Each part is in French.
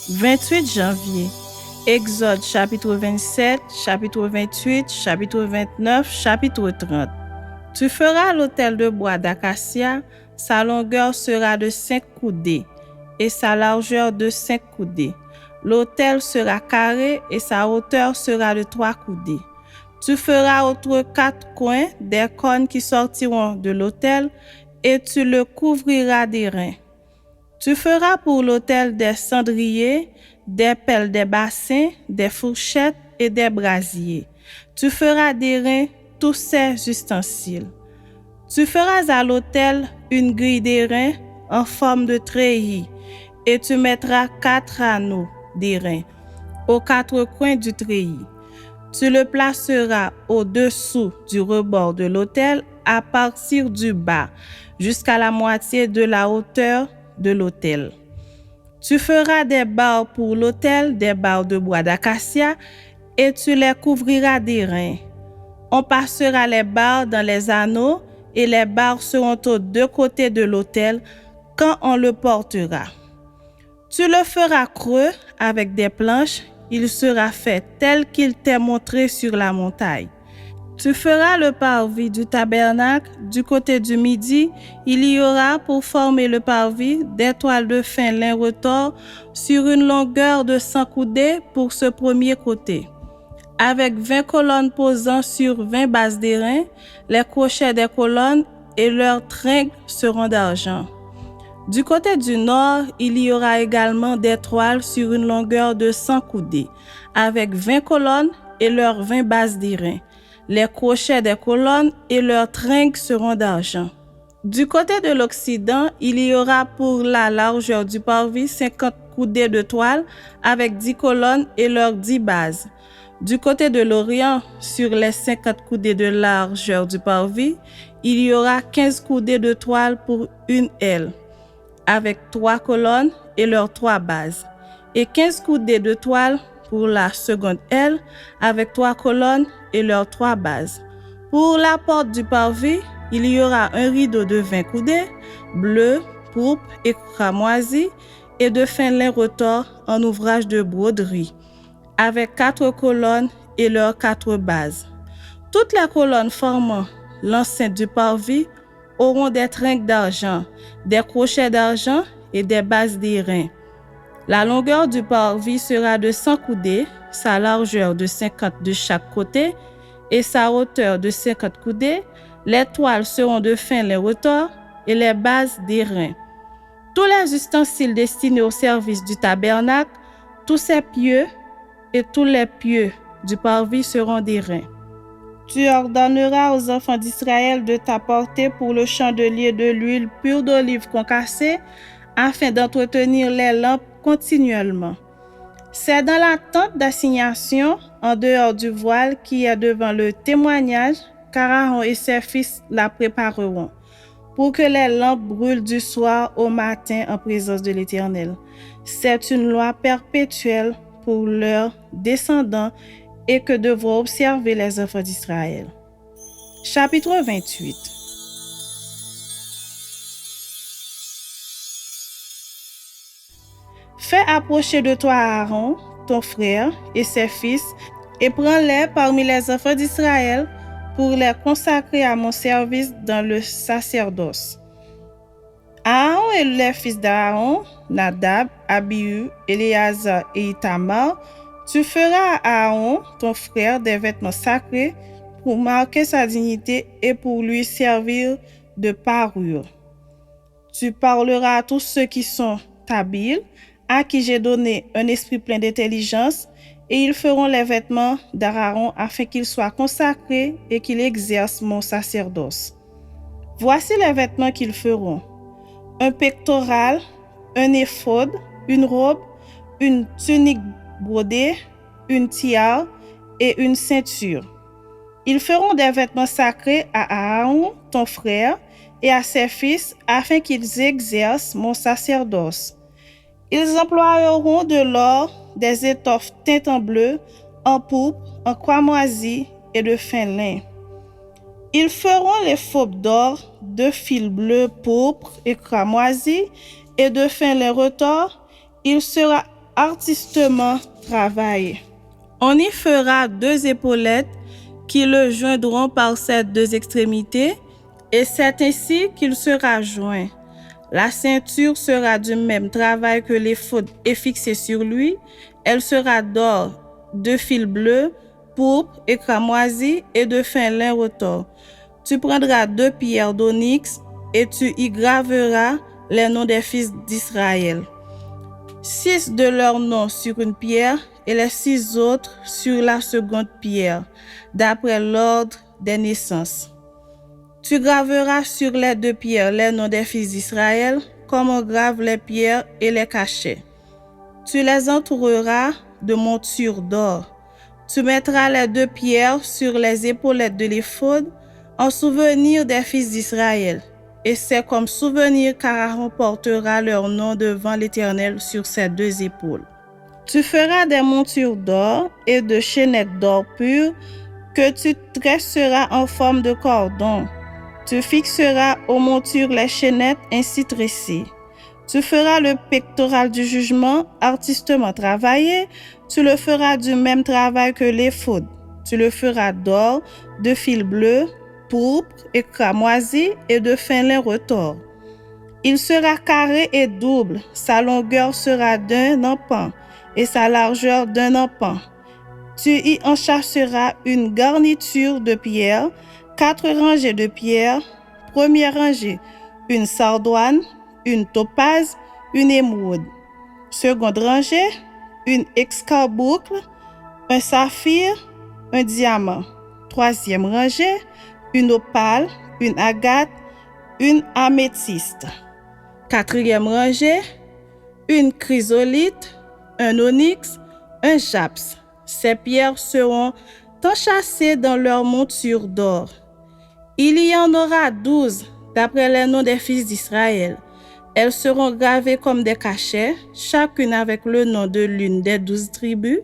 28 janvier. Exode chapitre 27, chapitre 28, chapitre 29, chapitre 30. Tu feras l'autel de bois d'acacia, sa longueur sera de 5 coudées et sa largeur de 5 coudées. L'autel sera carré et sa hauteur sera de 3 coudées. Tu feras autour 4 coins des cornes qui sortiront de l'autel et tu le couvriras d'airain. Tu feras pour l'autel des cendriers, des pelles des bassins, des fourchettes et des brasiers. Tu feras d'airain tous ces ustensiles. Tu feras à l'autel une grille d'airain en forme de treillis et tu mettras 4 anneaux d'airain aux 4 coins du treillis. Tu le placeras au-dessous du rebord de l'autel à partir du bas jusqu'à la moitié de la hauteur de l'autel. Tu feras des barres pour l'autel, des barres de bois d'acacia et tu les couvriras d'airain. On passera les barres dans les anneaux et les barres seront aux 2 côtés de l'autel quand on le portera. Tu le feras creux avec des planches, il sera fait tel qu'il t'est montré sur la montagne. Tu feras le parvis du tabernacle du côté du midi. Il y aura pour former le parvis des toiles de fin lin retors sur une longueur de 100 coudées pour ce premier côté. Avec 20 colonnes posant sur 20 bases d'airain, les crochets des colonnes et leurs tringles seront d'argent. Du côté du nord, il y aura également des toiles sur une longueur de 100 coudées, avec 20 colonnes et leurs 20 bases d'airain. Les crochets des colonnes et leurs tringles seront d'argent. Du côté de l'Occident, il y aura pour la largeur du parvis 50 coudées de toile avec 10 colonnes et leurs 10 bases. Du côté de l'Orient, sur les 50 coudées de largeur du parvis, il y aura 15 coudées de toile pour une aile, avec 3 colonnes et leurs 3 bases, et 15 coudées de toile pour la seconde aile, avec 3 colonnes et leurs 3 bases. Pour la porte du parvis, il y aura un rideau de 20 coudées, bleu, pourpre et cramoisi, et de fin lin retors en ouvrage de broderie, avec 4 colonnes et leurs 4 bases. Toutes les colonnes formant l'enceinte du parvis auront des tringles d'argent, des crochets d'argent et des bases d'airain. La longueur du parvis sera de 100 coudées, sa largeur de 50 de chaque côté et sa hauteur de 50 coudées. Les toiles seront de fin lin retors et les bases d'airain. Tous les ustensiles destinés au service du tabernacle, tous ses pieux et tous les pieux du parvis seront d'airain. Tu ordonneras aux enfants d'Israël de t'apporter pour le chandelier de l'huile pure d'olive concassée afin d'entretenir les lampes continuellement. C'est dans la tente d'assignation, en dehors du voile qui est devant le témoignage, qu'Aaron et ses fils la prépareront, pour que les lampes brûlent du soir au matin en présence de l'Éternel. C'est une loi perpétuelle pour leurs descendants et que devront observer les enfants d'Israël. Chapitre 28. Fais approcher de toi Aaron, ton frère, et ses fils, et prends-les parmi les enfants d'Israël pour les consacrer à mon service dans le sacerdoce. Aaron et les fils d'Aaron, Nadab, Abihu, Éléazar et Ithamar, tu feras à Aaron, ton frère, des vêtements sacrés pour marquer sa dignité et pour lui servir de parure. Tu parleras à tous ceux qui sont habiles, à qui j'ai donné un esprit plein d'intelligence, et ils feront les vêtements d'Aaron afin qu'ils soient consacrés et qu'ils exercent mon sacerdoce. Voici les vêtements qu'ils feront: un pectoral, un éphod, une robe, une tunique brodée, une tiare et une ceinture. Ils feront des vêtements sacrés à Aaron, ton frère, et à ses fils, afin qu'ils exercent mon sacerdoce. Ils emploieront de l'or, des étoffes teintes en bleu, en pourpre, en cramoisi et de fin lin. Ils feront les faupes d'or, de fil bleu, pourpre et cramoisi, et de fin lin retors. Il sera artistement travaillées. On y fera 2 épaulettes qui le joindront par ses 2 extrémités, et c'est ainsi qu'il sera joint. La ceinture sera du même travail que l'éphod est fixée sur lui. Elle sera d'or, de fil bleu, pourpre et cramoisi et de fin lin retors. Tu prendras 2 pierres d'onyx et tu y graveras les noms des fils d'Israël. 6 de leurs noms sur une pierre et les 6 autres sur la seconde pierre, d'après l'ordre des naissances. Tu graveras sur les 2 pierres les noms des fils d'Israël, comme on grave les pierres et les cachets. Tu les entoureras de montures d'or. Tu mettras les 2 pierres sur les épaulettes de l'éphod en souvenir des fils d'Israël. Et c'est comme souvenir qu'Aaron portera leur nom devant l'Éternel sur ses 2 épaules. Tu feras des montures d'or et de chaînettes d'or pur que tu tresseras en forme de cordon. Tu fixeras aux montures les chaînettes ainsi tressées. Tu feras le pectoral du jugement artistement travaillé. Tu le feras du même travail que l'éphod. Tu le feras d'or, de fil bleu, pourpre et cramoisi et de fin lin retors. Il sera carré et double. Sa longueur sera d'1 empan et sa largeur d'1 empan. Tu y enchâsseras une garniture de pierre, 4 rangées de pierres. Première rangée, une sardoine, une topaze, une émeraude. Seconde rangée, une escarboucle, un saphir, un diamant. Troisième rangée, une opale, une agate, une améthyste. Quatrième rangée, une chrysolite, un onyx, un jaspis. Ces pierres seront enchâssées dans leur monture d'or. Il y en aura 12, d'après les noms des fils d'Israël. Elles seront gravées comme des cachets, chacune avec le nom de l'une des 12 tribus.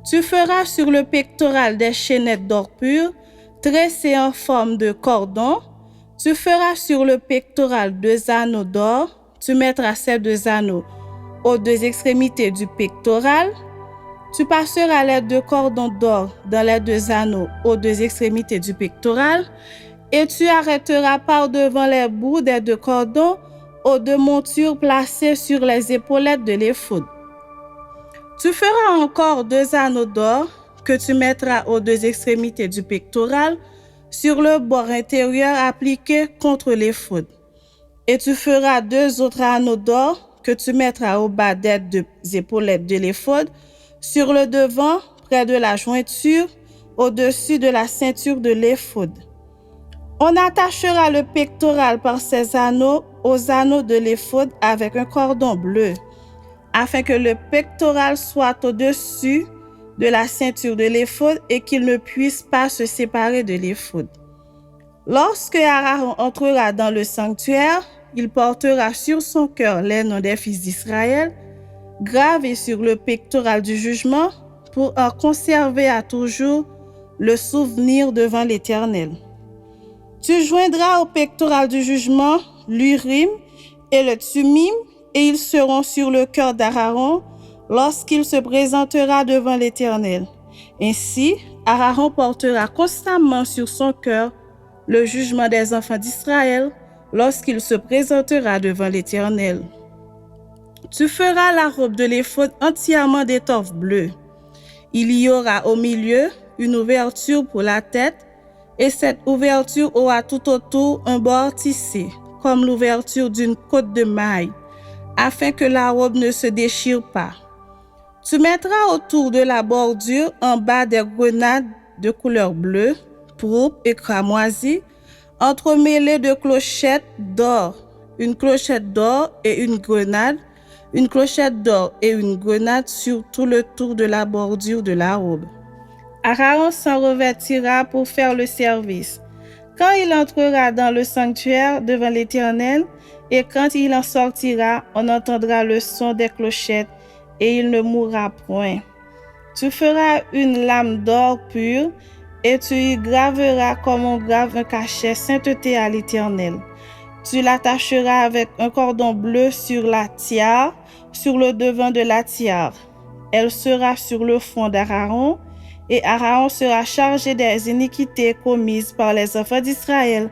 Tu feras sur le pectoral des chaînettes d'or pur, tressées en forme de cordon. Tu feras sur le pectoral 2 anneaux d'or. Tu mettras ces 2 anneaux aux 2 extrémités du pectoral. Tu passeras les 2 cordons d'or dans les 2 anneaux aux 2 extrémités du pectoral et tu arrêteras par devant les bouts des 2 cordons aux 2 montures placées sur les épaulettes de l'éphod. Tu feras encore 2 anneaux d'or que tu mettras aux 2 extrémités du pectoral sur le bord intérieur appliqué contre l'éphod. Et tu feras 2 autres anneaux d'or que tu mettras au bas des 2 épaulettes de l'éphod, sur le devant, près de la jointure, au-dessus de la ceinture de l'éphod. On attachera le pectoral par ces anneaux aux anneaux de l'éphod avec un cordon bleu, afin que le pectoral soit au-dessus de la ceinture de l'éphod et qu'il ne puisse pas se séparer de l'éphod. Lorsque Aaron entrera dans le sanctuaire, il portera sur son cœur les noms des fils d'Israël, gravés sur le pectoral du jugement, pour en conserver à toujours le souvenir devant l'Éternel. Tu joindras au pectoral du jugement l'Urim et le Thummim, et ils seront sur le cœur d'Aaron lorsqu'il se présentera devant l'Éternel. Ainsi, Aaron portera constamment sur son cœur le jugement des enfants d'Israël lorsqu'il se présentera devant l'Éternel. Tu feras la robe de l'éphod entièrement d'étoffe bleue. Il y aura au milieu une ouverture pour la tête, et cette ouverture aura tout autour un bord tissé, comme l'ouverture d'une côte de maille, afin que la robe ne se déchire pas. Tu mettras autour de la bordure en bas des grenades de couleur bleue, pourpre et cramoisi, entremêlées de clochettes d'or, une clochette d'or et une grenade, une clochette d'or et une grenade sur tout le tour de la bordure de la robe. Aaron s'en revêtira pour faire le service. Quand il entrera dans le sanctuaire devant l'Éternel, et quand il en sortira, on entendra le son des clochettes, et il ne mourra point. Tu feras une lame d'or pure, et tu y graveras comme on grave un cachet sainteté à l'Éternel. Tu l'attacheras avec un cordon bleu sur la tiare sur le devant de la tiare. Elle sera sur le front d'Aaron, et Aaron sera chargé des iniquités commises par les enfants d'Israël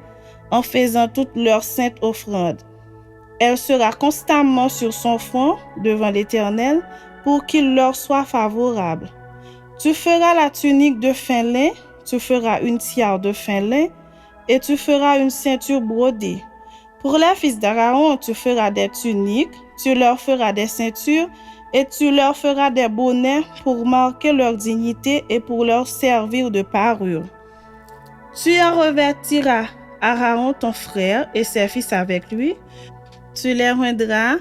en faisant toutes leurs saintes offrandes. Elle sera constamment sur son front devant l'Éternel pour qu'il leur soit favorable. Tu feras la tunique de fin lin, tu feras une tiare de fin lin, et tu feras une ceinture brodée. Pour les fils d'Aaron, tu feras des tuniques, tu leur feras des ceintures, et tu leur feras des bonnets pour marquer leur dignité et pour leur servir de parure. Tu en revêtiras Aaron ton frère et ses fils avec lui, tu les oindras,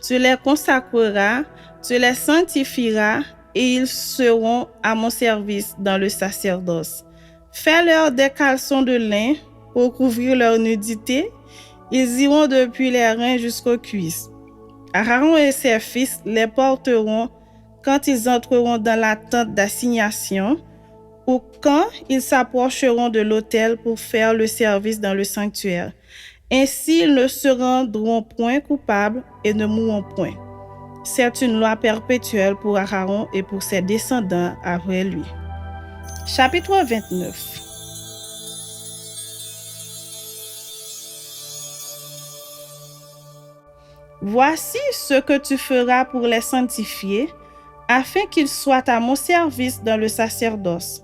tu les consacreras, tu les sanctifieras, et ils seront à mon service dans le sacerdoce. Fais-leur des caleçons de lin pour couvrir leur nudité. Ils iront depuis les reins jusqu'aux cuisses. Aaron et ses fils les porteront quand ils entreront dans la tente d'assignation ou quand ils s'approcheront de l'autel pour faire le service dans le sanctuaire. Ainsi, ils ne se rendront point coupables et ne mourront point. C'est une loi perpétuelle pour Aaron et pour ses descendants après lui. Chapitre 29. Voici ce que tu feras pour les sanctifier, afin qu'ils soient à mon service dans le sacerdoce.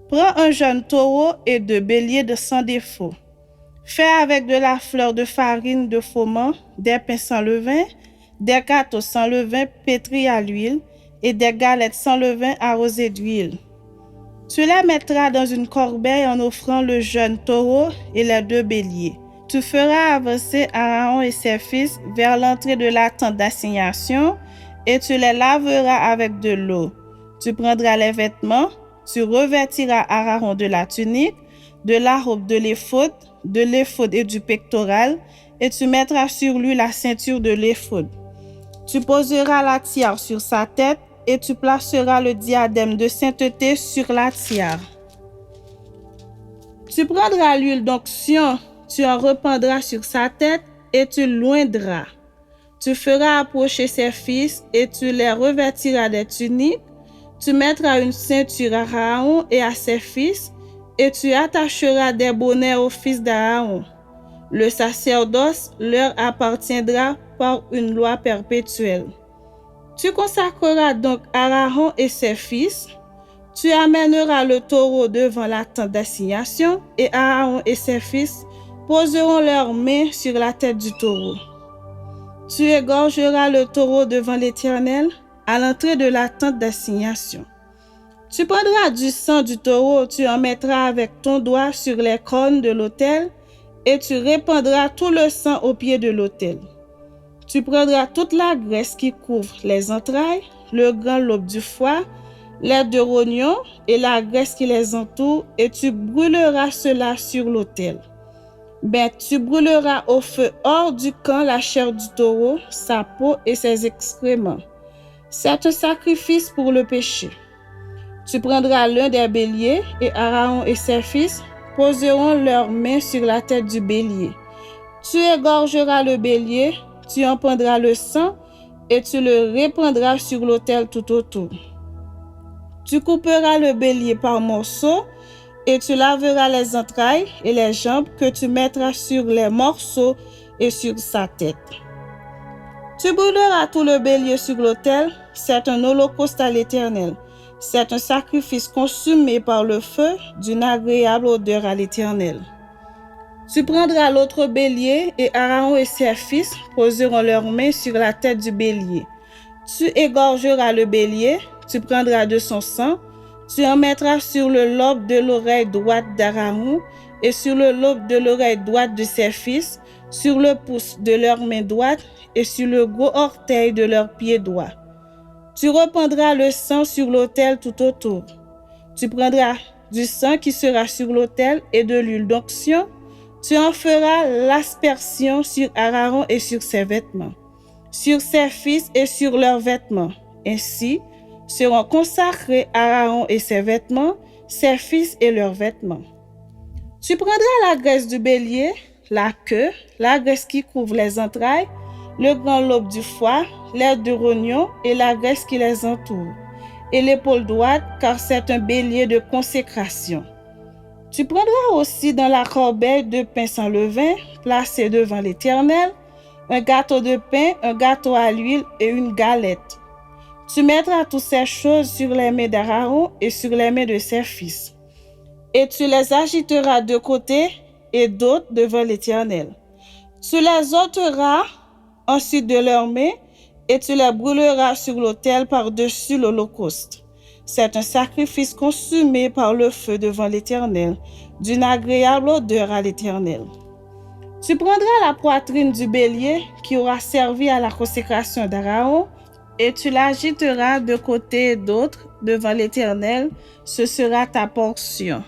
Prends un jeune taureau et 2 béliers de sans défaut. Fais avec de la fleur de farine de froment, des pains sans levain, des gâteaux sans levain pétris à l'huile et des galettes sans levain arrosées d'huile. Tu les mettras dans une corbeille en offrant le jeune taureau et les 2 béliers. Tu feras avancer Aaron et ses fils vers l'entrée de la tente d'assignation et tu les laveras avec de l'eau. Tu prendras les vêtements, tu revêtiras Aaron de la tunique, de la robe de l'éphod et du pectoral, et tu mettras sur lui la ceinture de l'éphod. Tu poseras la tiare sur sa tête et tu placeras le diadème de sainteté sur la tiare. Tu prendras l'huile d'onction, tu en répandras sur sa tête et tu l'oindras. Tu feras approcher ses fils et tu les revêtiras des tuniques. Tu mettras une ceinture à Aaron et à ses fils et tu attacheras des bonnets aux fils d'Aaron. Le sacerdoce leur appartiendra par une loi perpétuelle. Tu consacreras donc Aaron et ses fils. Tu amèneras le taureau devant la tente d'assignation et Aaron et ses fils poseront leurs mains sur la tête du taureau. Tu égorgeras le taureau devant l'Éternel à l'entrée de la tente d'assignation. Tu prendras du sang du taureau, tu en mettras avec ton doigt sur les cornes de l'autel et tu répandras tout le sang au pied de l'autel. Tu prendras toute la graisse qui couvre les entrailles, le grand lobe du foie, les 2 rognons et la graisse qui les entoure et tu brûleras cela sur l'autel. Tu brûleras au feu hors du camp la chair du taureau, sa peau et ses excréments. C'est un sacrifice pour le péché. Tu prendras l'un des béliers et Aaron et ses fils poseront leurs mains sur la tête du bélier. Tu égorgeras le bélier, tu en prendras le sang et tu le répandras sur l'autel tout autour. Tu couperas le bélier par morceaux et tu laveras les entrailles et les jambes que tu mettras sur les morceaux et sur sa tête. Tu brûleras tout le bélier sur l'autel, c'est un holocauste à l'Éternel. C'est un sacrifice consumé par le feu d'une agréable odeur à l'Éternel. Tu prendras l'autre bélier et Aaron et ses fils poseront leurs mains sur la tête du bélier. Tu égorgeras le bélier, tu prendras de son sang, tu en mettras sur le lobe de l'oreille droite d'Aaron et sur le lobe de l'oreille droite de ses fils, sur le pouce de leur main droite et sur le gros orteil de leur pied droit. Tu répandras le sang sur l'autel tout autour. Tu prendras du sang qui sera sur l'autel et de l'huile d'onction. Tu en feras l'aspersion sur Aaron et sur ses vêtements, sur ses fils et sur leurs vêtements. Ainsi seront consacrés Aaron et ses vêtements, ses fils et leurs vêtements. Tu prendras la graisse du bélier, la queue, la graisse qui couvre les entrailles, le grand lobe du foie, les 2 rognons et la graisse qui les entoure, et l'épaule droite, car c'est un bélier de consécration. Tu prendras aussi dans la corbeille 2 pains sans levain, placés devant l'Éternel, un gâteau de pain, un gâteau à l'huile et une galette. Tu mettras toutes ces choses sur les mains d'Aaron et sur les mains de ses fils. Et tu les agiteras de côté et d'autre devant l'Éternel. Tu les ôteras ensuite de leurs mains et tu les brûleras sur l'autel par-dessus l'holocauste. C'est un sacrifice consumé par le feu devant l'Éternel, d'une agréable odeur à l'Éternel. Tu prendras la poitrine du bélier qui aura servi à la consécration d'Aaron et tu l'agiteras de côté et d'autre devant l'Éternel, ce sera ta portion.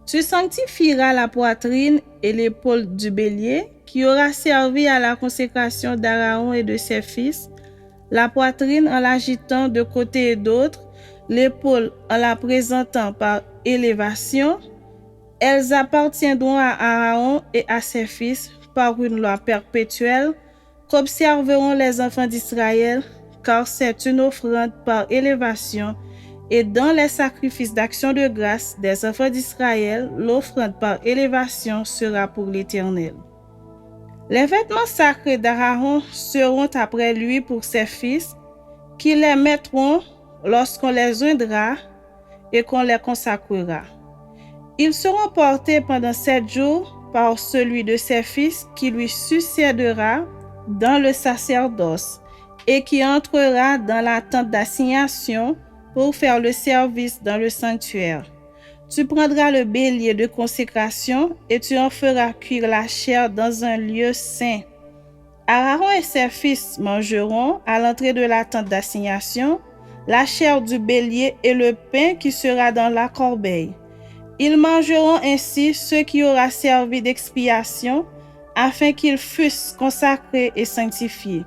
Tu sanctifieras la poitrine et l'épaule du bélier qui aura servi à la consécration d'Aaron et de ses fils, la poitrine en l'agitant de côté et d'autre, l'épaule en la présentant par élévation. Elles appartiendront à Aaron et à ses fils par une loi perpétuelle qu'observeront les enfants d'Israël, car c'est une offrande par élévation. Et dans les sacrifices d'action de grâce des enfants d'Israël, l'offrande par élévation sera pour l'Éternel. Les vêtements sacrés d'Aaron seront après lui pour ses fils, qui les mettront lorsqu'on les oindra et qu'on les consacrera. Ils seront portés pendant 7 jours par celui de ses fils qui lui succédera dans le sacerdoce et qui entrera dans la tente d'assignation pour faire le service dans le sanctuaire. Tu prendras le bélier de consécration et tu en feras cuire la chair dans un lieu saint. Aaron et ses fils mangeront à l'entrée de la tente d'assignation la chair du bélier et le pain qui sera dans la corbeille. Ils mangeront ainsi ce qui aura servi d'expiation afin qu'ils fussent consacrés et sanctifiés.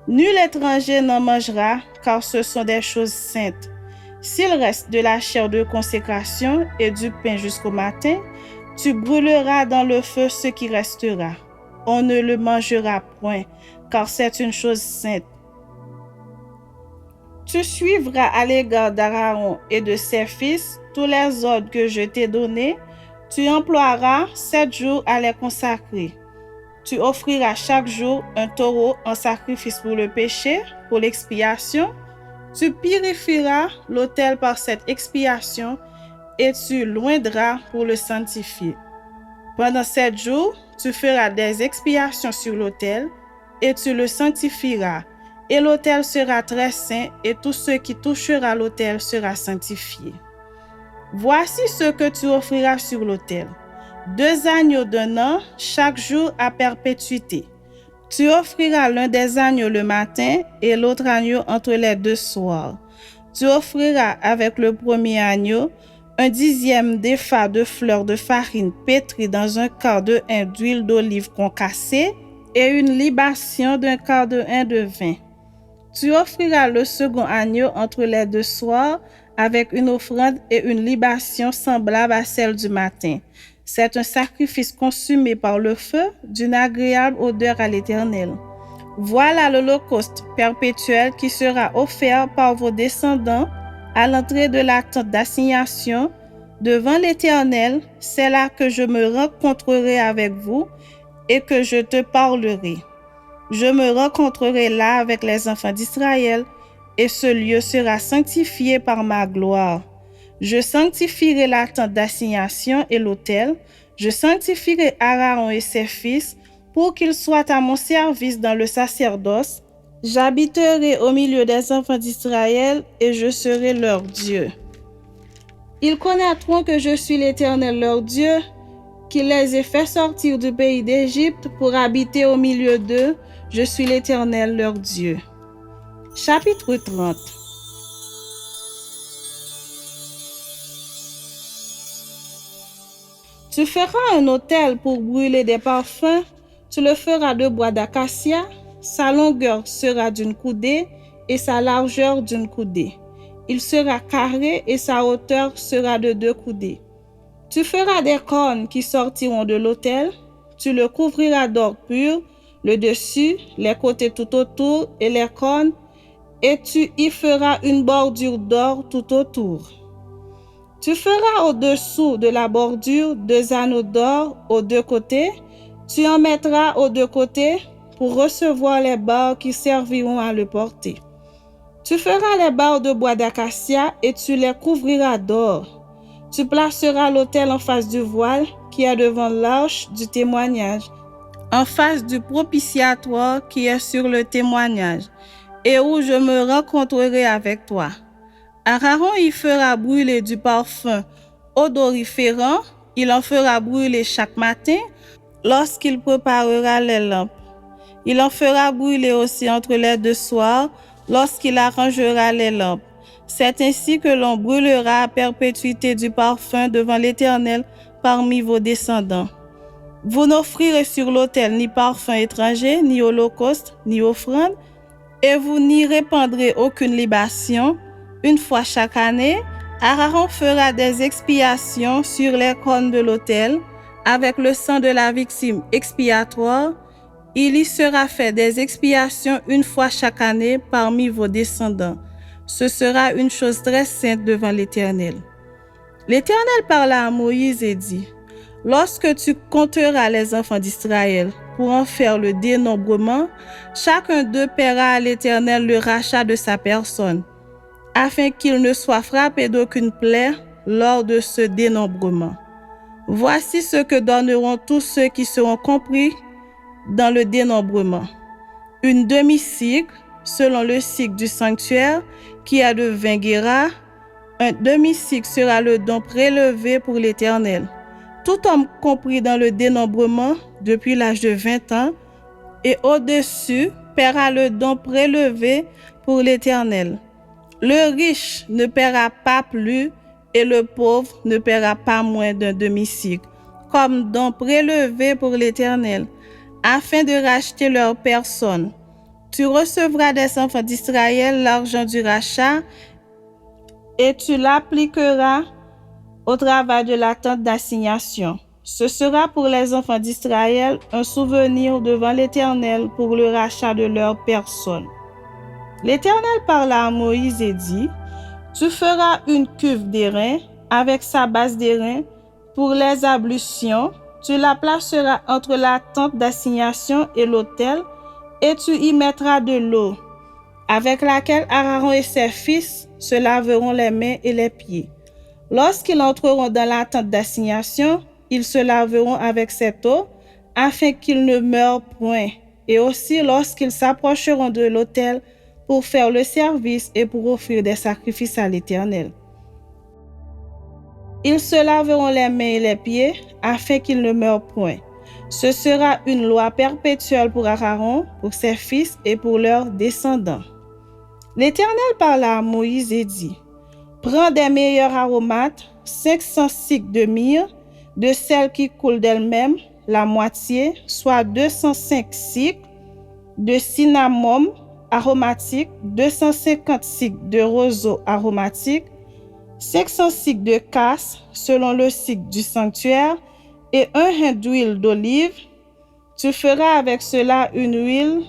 Nul étranger n'en mangera, car ce sont des choses saintes. S'il reste de la chair de consécration et du pain jusqu'au matin, tu brûleras dans le feu ce qui restera. On ne le mangera point, car c'est une chose sainte. Tu suivras à l'égard d'Aaron et de ses fils tous les ordres que je t'ai donnés. Tu emploieras 7 jours à les consacrer. Tu offriras chaque jour un taureau en sacrifice pour le péché, pour l'expiation. Tu purifieras l'autel par cette expiation et tu l'oindras pour le sanctifier. Pendant 7 jours, tu feras des expiations sur l'autel et tu le sanctifieras. Et l'autel sera très saint et tout ce qui touchera l'autel sera sanctifié. Voici ce que tu offriras sur l'autel. 2 agneaux d'un an chaque jour à perpétuité. Tu offriras l'un des agneaux le matin et l'autre agneau entre les 2 soirs. Tu offriras avec le premier agneau un 10e d'épha de fleur de farine pétrie dans un quart de hin d'huile d'olive concassée et une libation d'un quart de hin de vin. Tu offriras le second agneau entre les 2 soirs avec une offrande et une libation semblable à celle du matin. C'est un sacrifice consumé par le feu d'une agréable odeur à l'Éternel. Voilà l'holocauste perpétuel qui sera offert par vos descendants à l'entrée de la tente d'assignation devant l'Éternel. C'est là que je me rencontrerai avec vous et que je te parlerai. Je me rencontrerai là avec les enfants d'Israël et ce lieu sera sanctifié par ma gloire. Je sanctifierai la tente d'assignation et l'autel. Je sanctifierai Aaron et ses fils pour qu'ils soient à mon service dans le sacerdoce. J'habiterai au milieu des enfants d'Israël et je serai leur Dieu. Ils connaîtront que je suis l'Éternel leur Dieu, qui les ai fait sortir du pays d'Égypte pour habiter au milieu d'eux. Je suis l'Éternel leur Dieu. Chapitre 30. Tu feras un autel pour brûler des parfums. Tu le feras de bois d'acacia. Sa longueur sera d'une coudée et sa largeur d'une coudée. Il sera carré et sa hauteur sera de 2 coudées. Tu feras des cornes qui sortiront de l'autel. Tu le couvriras d'or pur. le dessus, les côtés tout autour et les cornes, et tu y feras une bordure d'or tout autour. Tu feras au-dessous de la bordure 2 anneaux d'or aux 2 côtés. Tu en mettras aux 2 côtés pour recevoir les barres qui serviront à le porter. Tu feras les barres de bois d'acacia et tu les couvriras d'or. Tu placeras l'autel en face du voile qui est devant l'arche du témoignage, en face du propitiatoire qui est sur le témoignage, et où je me rencontrerai avec toi. Aaron y fera brûler du parfum odoriférant, il en fera brûler chaque matin lorsqu'il préparera les lampes. Il en fera brûler aussi entre les 2 soirs lorsqu'il arrangera les lampes. C'est ainsi que l'on brûlera à perpétuité du parfum devant l'Éternel parmi vos descendants. Vous n'offrirez sur l'autel ni parfum étranger, ni holocauste, ni offrande, et vous n'y répandrez aucune libation. Une fois chaque année, Aaron fera des expiations sur les cornes de l'autel avec le sang de la victime expiatoire. Il y sera fait des expiations une fois chaque année parmi vos descendants. Ce sera une chose très sainte devant l'Éternel. L'Éternel parla à Moïse et dit: Lorsque tu compteras les enfants d'Israël pour en faire le dénombrement, chacun d'eux paiera à l'Éternel le rachat de sa personne, afin qu'il ne soit frappé d'aucune plaie lors de ce dénombrement. Voici ce que donneront tous ceux qui seront compris dans le dénombrement. Une demi-cycle, selon le cycle du sanctuaire, qui est de 20 guéras. Un demi-cycle sera le don prélevé pour l'Éternel. Tout homme compris dans le dénombrement depuis l'âge de 20 ans et au-dessus paiera le don prélevé pour l'Éternel. Le riche ne paiera pas plus et le pauvre ne paiera pas moins d'un demi-cycle, comme don prélevé pour l'Éternel, afin de racheter leur personne. Tu recevras des enfants d'Israël l'argent du rachat et tu l'appliqueras au travail de la tente d'assignation. Ce sera pour les enfants d'Israël un souvenir devant l'Éternel pour le rachat de leur personne. L'Éternel parla à Moïse et dit: Tu feras une cuve d'airain avec sa base d'airain pour les ablutions. Tu la placeras entre la tente d'assignation et l'autel et tu y mettras de l'eau, avec laquelle Aaron et ses fils se laveront les mains et les pieds. Lorsqu'ils entreront dans la tente d'assignation, ils se laveront avec cette eau, afin qu'ils ne meurent point, et aussi lorsqu'ils s'approcheront de l'autel pour faire le service et pour offrir des sacrifices à l'Éternel. Ils se laveront les mains et les pieds, afin qu'ils ne meurent point. Ce sera une loi perpétuelle pour Aaron, pour ses fils et pour leurs descendants. L'Éternel parla à Moïse et dit: Prends des meilleurs aromates, 500 cycles de myrrhe, de celles qui coulent d'elles-mêmes, la moitié, soit 205 cycles, de cinnamome aromatique, 250 cycles de roseau aromatique, 500 cycles de casse selon le cycle du sanctuaire, et un hin d'huile d'olive. Tu feras avec cela une huile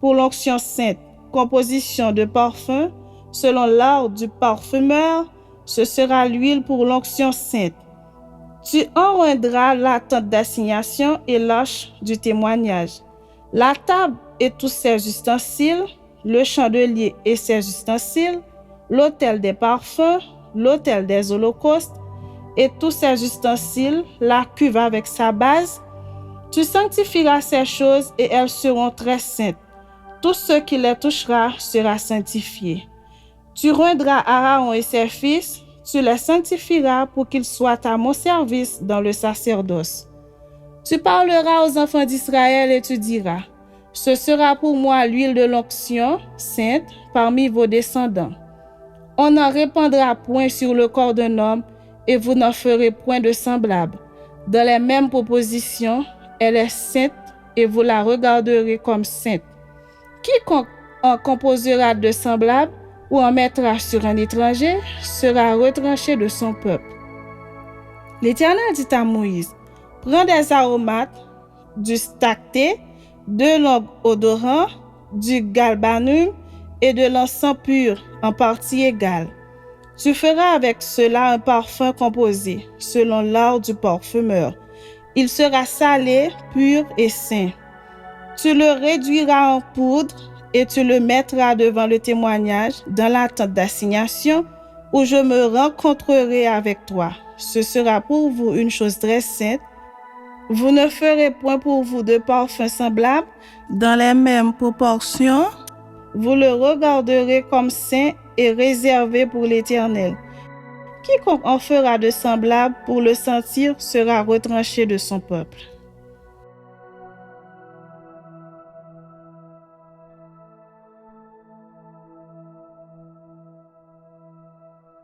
pour l'onction sainte, composition de parfum, selon l'art du parfumeur, ce sera l'huile pour l'onction sainte. Tu enroindras la tente d'assignation et l'arche du témoignage, la table et tous ses ustensiles, le chandelier et ses ustensiles, l'autel des parfums, l'autel des holocaustes et tous ses ustensiles, la cuve avec sa base. Tu sanctifieras ces choses et elles seront très saintes. Tout ce qui les touchera sera sanctifié. Tu rendras Aaron et ses fils, tu les sanctifieras pour qu'ils soient à mon service dans le sacerdoce. Tu parleras aux enfants d'Israël et tu diras: Ce sera pour moi l'huile de l'onction sainte parmi vos descendants. On n'en répandra point sur le corps d'un homme et vous n'en ferez point de semblable. Dans les mêmes propositions, elle est sainte et vous la regarderez comme sainte. Quiconque en composera de semblable ou en mettra sur un étranger sera retranché de son peuple. L'Éternel dit à Moïse: Prends des aromates, du stacté, 2 langues odorantes, du galbanum et de l'encens pur en partie égale. Tu feras avec cela un parfum composé, selon l'art du parfumeur. Il sera salé, pur et saint. Tu le réduiras en poudre et tu le mettras devant le témoignage dans la tente d'assignation où je me rencontrerai avec toi. Ce sera pour vous une chose très sainte. Vous ne ferez point pour vous de parfum semblable dans les mêmes proportions. Vous le regarderez comme saint et réservé pour l'Éternel. Quiconque en fera de semblable pour le sentir sera retranché de son peuple.